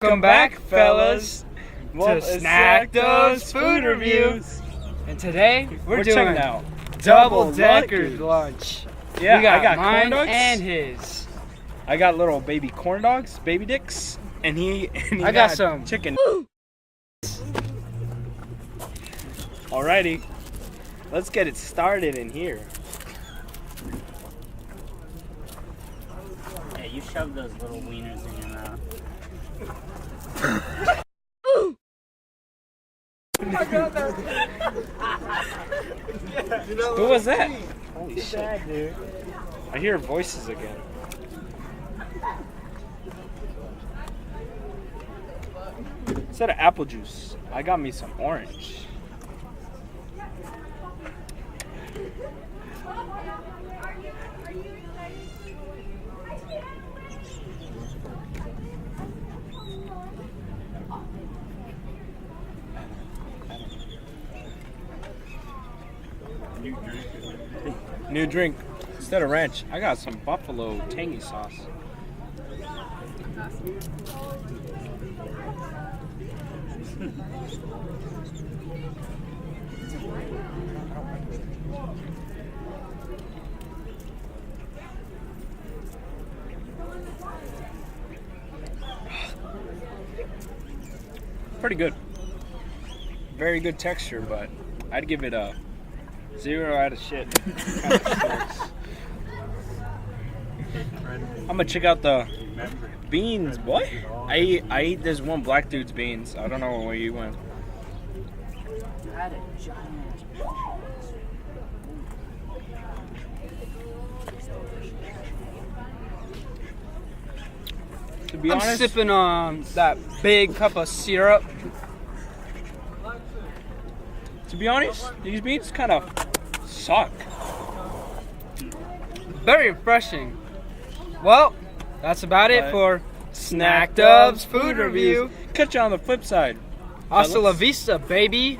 Welcome back, fellas, to Snackdubbbz food reviews. And today we're doing out double-decker lunch. Yeah, we got I got mine corn dogs and his. I got little baby corn dogs, baby dicks, and he I got some chicken. Alrighty, let's get it started in here. Yeah, you shove those little wieners in your mouth. Who was that? Holy Too shit. bad, dude. I hear voices again. Instead of apple juice, I got me some orange. New drink. Instead of ranch, I got some buffalo tangy sauce. Pretty good. Very good texture, but I'd give it a 0 out of shit. I'm gonna check out the beans. What? I ate this one black dude's beans. I don't know where you went. To be honest, I'm sipping on that big cup of syrup. To be honest, these beans kind of suck. Very refreshing. Well, that's about it for Snackdubbbz food review. Catch you on the flip side. Hasta la vista, baby.